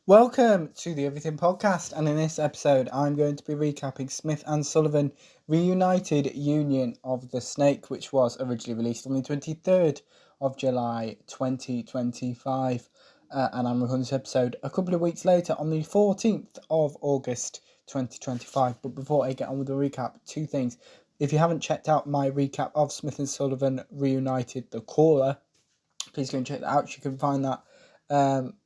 Welcome to the Everything Podcast, and in this episode, I'm going to be recapping Smith and Sullivan Reunited Union of the Snake, which was originally released on the 23rd of July 2025. And I'm recording this episode a couple of weeks later on the 14th of August 2025. But before I get on with the recap, two things. If you haven't checked out my recap of Smith and Sullivan Reunited, The Caller, please go and check that out. You can find that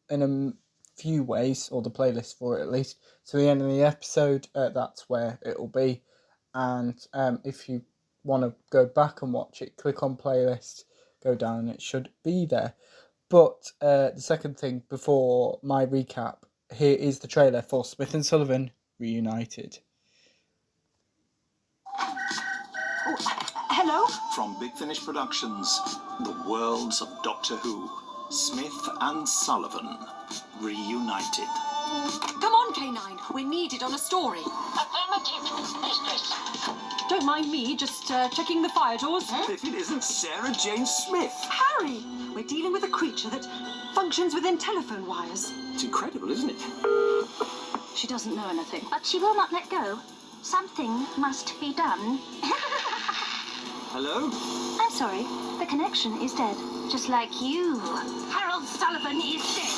in a few ways, or the playlist for it at least. So the end of the episode, that's where it'll be. And if you want to go back and watch it, click on playlist, go down, and it should be there. But the second thing before my recap, here is the trailer for Smith and Sullivan Reunited. Hello? From Big Finish Productions, the worlds of Doctor Who, Smith and Sullivan, Reunited. Come on, K9. We're needed on a story. Affirmative, mistress. Don't mind me, just checking the fire doors. If it isn't Sarah Jane Smith. Harry! We're dealing with a creature that functions within telephone wires. It's incredible, isn't it? She doesn't know anything. But she will not let go. Something must be done. Hello? I'm sorry. The connection is dead. Just like you. Harold Sullivan is dead.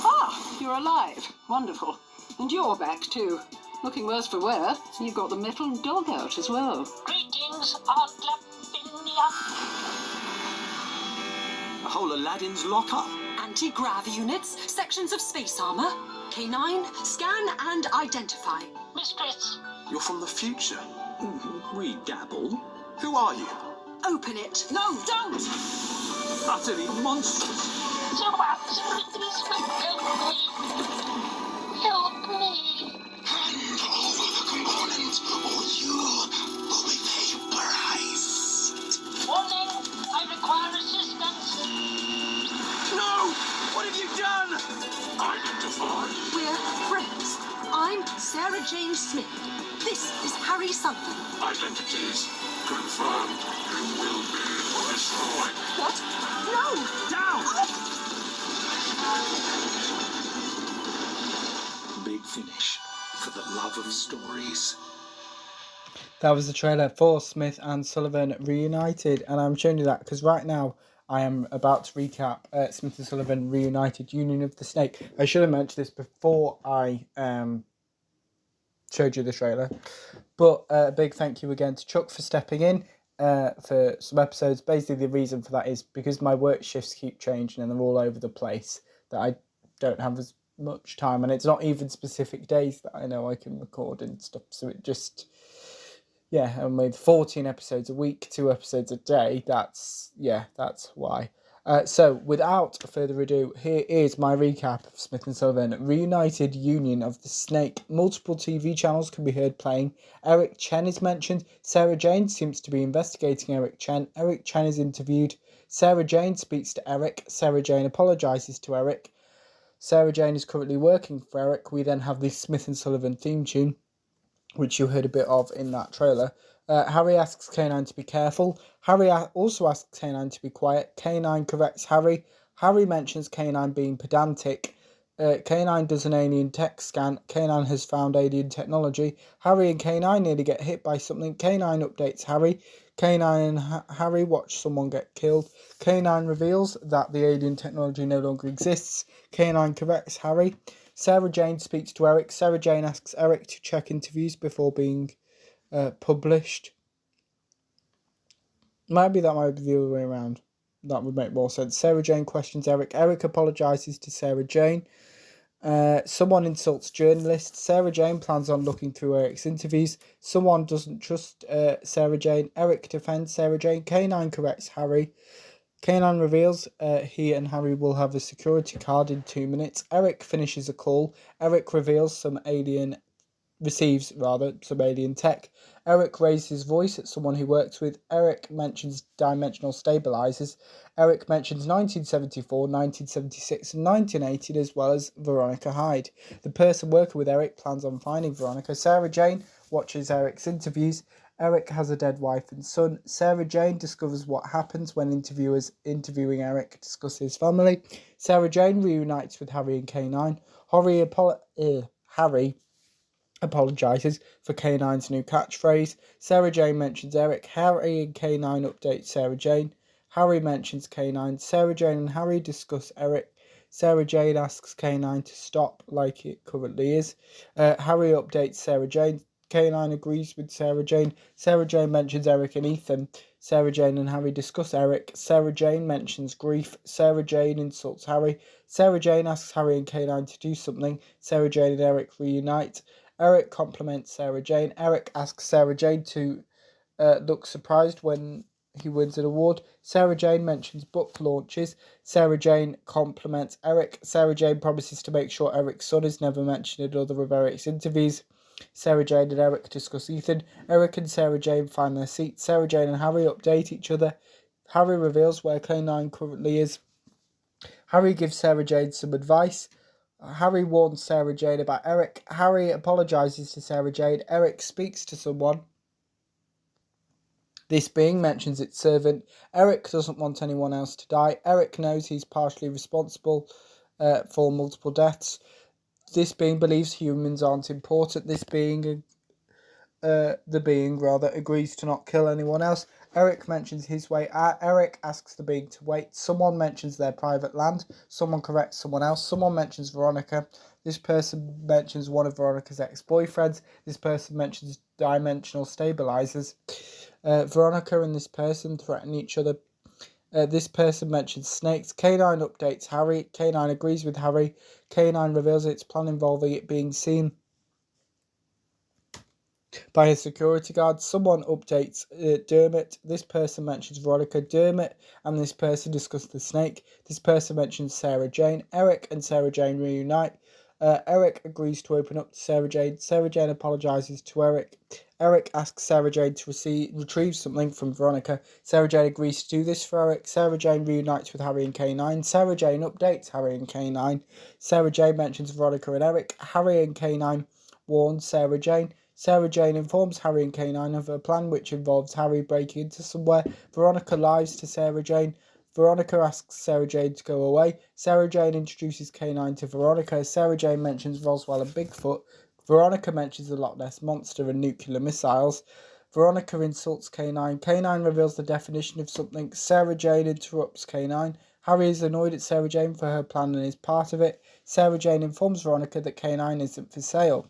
Ah, you're alive. Wonderful. And you're back, too. Looking worse for wear. You've got the metal dog out as well. Greetings, Aunt Lavinia. A whole Aladdin's lock-up. Anti-grav units, sections of space armor. K9, scan and identify. Mistress. You're from the future. We dabble. Who are you? Open it. No, don't! Utterly monstrous. So absolutely help me. Help me. Hand over the components, or you will be vaporized. Warning, I require assistance. No! What have you done? Identified. We're friends. I'm Sarah Jane Smith. This is Harry Sullivan. Identities confirmed. You will be destroyed. What? No! Down! Big Finish, for the love of stories. That was the trailer for Smith and Sullivan Reunited, and I'm showing you that because right now I am about to recap Smith and Sullivan Reunited Union of the Snake. I should have mentioned this before I showed you the trailer, but a big thank you again to Chuck for stepping in for some episodes. Basically the reason for that is because my work shifts keep changing and they're all over the place, that I don't have as much time, and it's not even specific days that I know I can record and stuff, so it just... Yeah, and with 14 episodes a week, 2 episodes a day, that's why. So, without further ado, here is my recap of Smith and Sullivan Reunited Union of the Snake. Multiple TV channels can be heard playing. Eric Chen is mentioned. Sarah Jane seems to be investigating Eric Chen. Eric Chen is interviewed. Sarah Jane speaks to Eric. Sarah Jane apologises to Eric. Sarah Jane is currently working for Eric. We then have the Smith and Sullivan theme tune, which you heard a bit of in that trailer. Harry asks K9 to be careful. Harry also asks K9 to be quiet. K9 corrects Harry. Harry mentions K9 being pedantic. K9 does an alien tech scan. K9 has found alien technology. Harry and K9 nearly get hit by something. K9 updates Harry. K9 and Harry watch someone get killed. K9 reveals that the alien technology no longer exists. K9 corrects Harry. Sarah Jane speaks to Eric. Sarah Jane asks Eric to check interviews before being published. Maybe that might be the other way around. That would make more sense. Sarah Jane questions Eric. Eric apologises to Sarah Jane. Someone insults journalists. Sarah Jane plans on looking through Eric's interviews. Someone doesn't trust Sarah Jane. Eric defends Sarah Jane. K9 corrects Harry. K9 reveals he and Harry will have a security card in 2 minutes. Eric finishes a call. Eric receives some alien tech. Eric raises his voice at someone he works with. Eric mentions dimensional stabilizers. Eric mentions 1974, 1976 and 1980, as well as Veronica Hyde. The person working with Eric plans on finding Veronica. Sarah Jane watches Eric's interviews. Eric has a dead wife and son. Sarah Jane discovers what happens when interviewers interviewing Eric discuss his family. Sarah Jane reunites with Harry and K9. Harry apologises for K9's new catchphrase. Sarah Jane mentions Eric. Harry and K9 update Sarah Jane. Harry mentions K9. Sarah Jane and Harry discuss Eric. Sarah Jane asks K9 to stop like it currently is. Harry updates Sarah Jane. K9 agrees with Sarah Jane. Sarah Jane mentions Eric and Ethan. Sarah Jane and Harry discuss Eric. Sarah Jane mentions grief. Sarah Jane insults Harry. Sarah Jane asks Harry and K9 to do something. Sarah Jane and Eric reunite. Eric compliments Sarah Jane. Eric asks Sarah Jane to look surprised when he wins an award. Sarah Jane mentions book launches. Sarah Jane compliments Eric. Sarah Jane promises to make sure Eric's son is never mentioned in other of Eric's interviews. Sarah Jane and Eric discuss Ethan. Eric and Sarah Jane find their seats. Sarah Jane and Harry update each other. Harry reveals where K9 currently is. Harry gives Sarah Jane some advice. Harry warns Sarah Jane about Eric. Harry apologises to Sarah Jane. Eric speaks to someone. This being mentions its servant. Eric doesn't want anyone else to die. Eric knows he's partially responsible for multiple deaths. This being believes humans aren't important. This being, agrees to not kill anyone else. Eric mentions his way out. Eric asks the being to wait. Someone mentions their private land. Someone corrects someone else. Someone mentions Veronica. This person mentions one of Veronica's ex-boyfriends. This person mentions dimensional stabilizers. Veronica and this person threaten each other. This person mentions snakes. K9 updates Harry. K9 agrees with Harry. K9 reveals its plan involving it being seen by a security guard. Someone updates Dermot. This person mentions Veronica. Dermot and this person discuss the snake. This person mentions Sarah Jane. Eric and Sarah Jane reunite. Eric agrees to open up to Sarah Jane. Sarah Jane apologises to Eric. Eric asks Sarah Jane to retrieve something from Veronica. Sarah Jane agrees to do this for Eric. Sarah Jane reunites with Harry and K9. Sarah Jane updates Harry and K9. Sarah Jane mentions Veronica and Eric. Harry and K9 warn Sarah Jane. Sarah Jane informs Harry and K9 of a plan which involves Harry breaking into somewhere. Veronica lies to Sarah Jane. Veronica asks Sarah Jane to go away. Sarah Jane introduces K9 to Veronica. Sarah Jane mentions Roswell and Bigfoot. Veronica mentions the Loch Ness Monster and nuclear missiles. Veronica insults K9. K9 reveals the definition of something. Sarah Jane interrupts K9. Harry is annoyed at Sarah Jane for her plan and is part of it. Sarah Jane informs Veronica that K9 isn't for sale.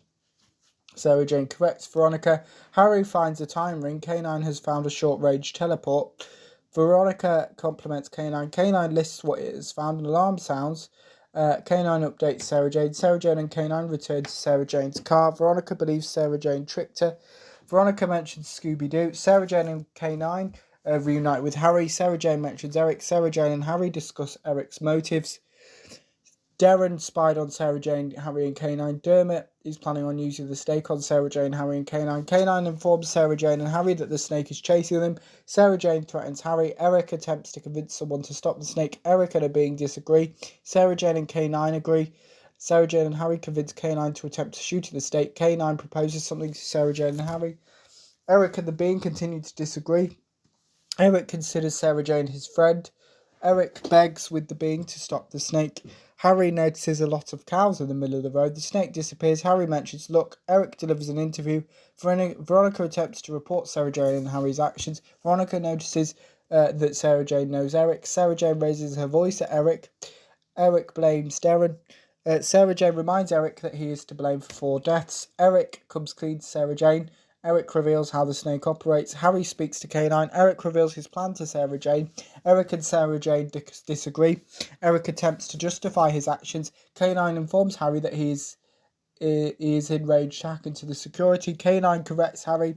Sarah Jane corrects Veronica. Harry finds a time ring. K9 has found a short-range teleport. Veronica compliments K9. K9 lists what it has found. An alarm sounds. K9 updates Sarah Jane. Sarah Jane and K9 return to Sarah Jane's car. Veronica believes Sarah Jane tricked her. Veronica mentions Scooby-Doo. Sarah Jane and K9 reunite with Harry. Sarah Jane mentions Eric. Sarah Jane and Harry discuss Eric's motives. Darren spied on Sarah Jane, Harry and K9. Dermot is planning on using the snake on Sarah Jane, Harry and K9. K9 informs Sarah Jane and Harry that the snake is chasing them. Sarah Jane threatens Harry. Eric attempts to convince someone to stop the snake. Eric and a being disagree. Sarah Jane and K9 agree. Sarah Jane and Harry convince K9 to attempt to shoot at the snake. K9 proposes something to Sarah Jane and Harry. Eric and the being continue to disagree. Eric considers Sarah Jane his friend. Eric begs with the being to stop the snake. Harry notices a lot of cows in the middle of the road. The snake disappears. Harry mentions look. Eric delivers an interview. Veronica attempts to report Sarah Jane and Harry's actions. Veronica notices that Sarah Jane knows Eric. Sarah Jane raises her voice at Eric. Eric blames Darren. Sarah Jane reminds Eric that he is to blame for 4 deaths. Eric comes clean to Sarah Jane. Eric reveals how the snake operates. Harry speaks to K9. Eric reveals his plan to Sarah Jane. Eric and Sarah Jane disagree. Eric attempts to justify his actions. K9 informs Harry that he is enraged, hacking to the security. K9 corrects Harry.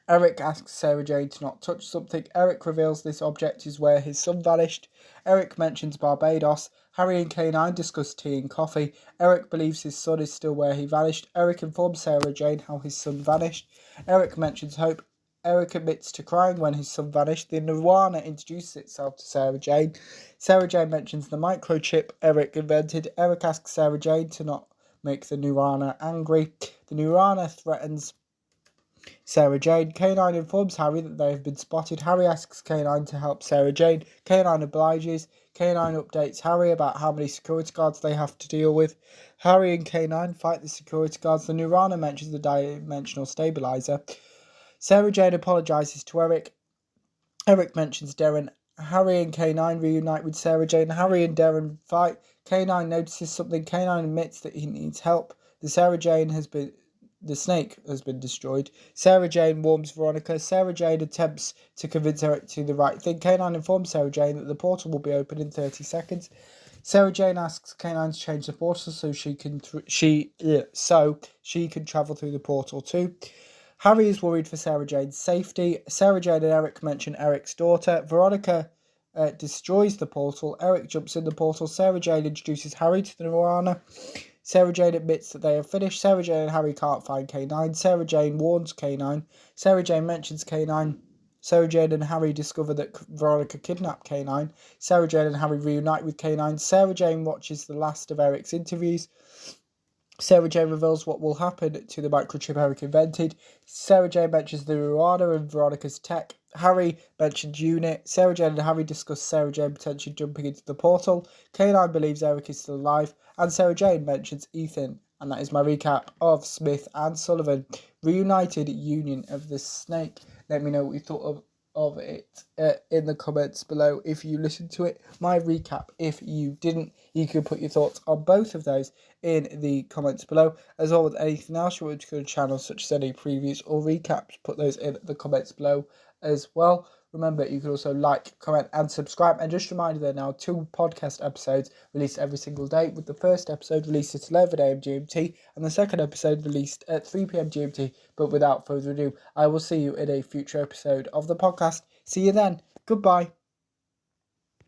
Eric asks Sarah Jane to not touch something. Eric reveals this object is where his son vanished. Eric mentions Barbados. Harry and K9 discuss tea and coffee. Eric believes his son is still where he vanished. Eric informs Sarah Jane how his son vanished. Eric mentions hope. Eric admits to crying when his son vanished. The Nirvana introduces itself to Sarah Jane. Sarah Jane mentions the microchip Eric invented. Eric asks Sarah Jane to not make the Nirvana angry. The Nirvana threatens Sarah Jane. K9 informs Harry that they have been spotted. Harry asks K9 to help Sarah Jane. K9 obliges. K9 updates Harry about how many security guards they have to deal with. Harry and K9 fight the security guards. The Nirvana mentions the dimensional stabilizer. Sarah Jane apologises to Eric. Eric mentions Darren. Harry and K9 reunite with Sarah Jane. Harry and Darren fight. K9 notices something. K9 admits that he needs help. The snake has been destroyed. Sarah Jane warns Veronica. Sarah Jane attempts to convince Eric to do the right thing. K9 informs Sarah Jane that the portal will be open in 30 seconds. Sarah Jane asks K9 to change the portal so she can travel through the portal too. Harry is worried for Sarah Jane's safety. Sarah Jane and Eric mention Eric's daughter. Veronica destroys the portal. Eric jumps in the portal. Sarah Jane introduces Harry to the Nirvana. Sarah Jane admits that they have finished. Sarah Jane and Harry can't find K9. Sarah Jane warns K9. Sarah Jane mentions K9. Sarah Jane and Harry discover that Veronica kidnapped K9. Sarah Jane and Harry reunite with K9. Sarah Jane watches the last of Eric's interviews. Sarah Jane reveals what will happen to the microchip Eric invented. Sarah Jane mentions the Ruana and Veronica's tech. Harry mentions UNIT. Sarah Jane and Harry discuss Sarah Jane potentially jumping into the portal. K9 believes Eric is still alive. And Sarah Jane mentions Ethan. And that is my recap of Smith and Sullivan. Reunited Union of the Snake. Let me know what you thought of it in the comments below if you listened to it. My recap, if you didn't, you can put your thoughts on both of those in the comments below. As well with anything else you want to go to the channel, such as any previews or recaps, put those in the comments below as well. Remember, you can also like, comment and subscribe. And just a reminder, there are now 2 podcast episodes released every single day, with the first episode released at 11 AM GMT and the second episode released at 3 PM GMT. But without further ado, I will see you in a future episode of the podcast. See you then. Goodbye.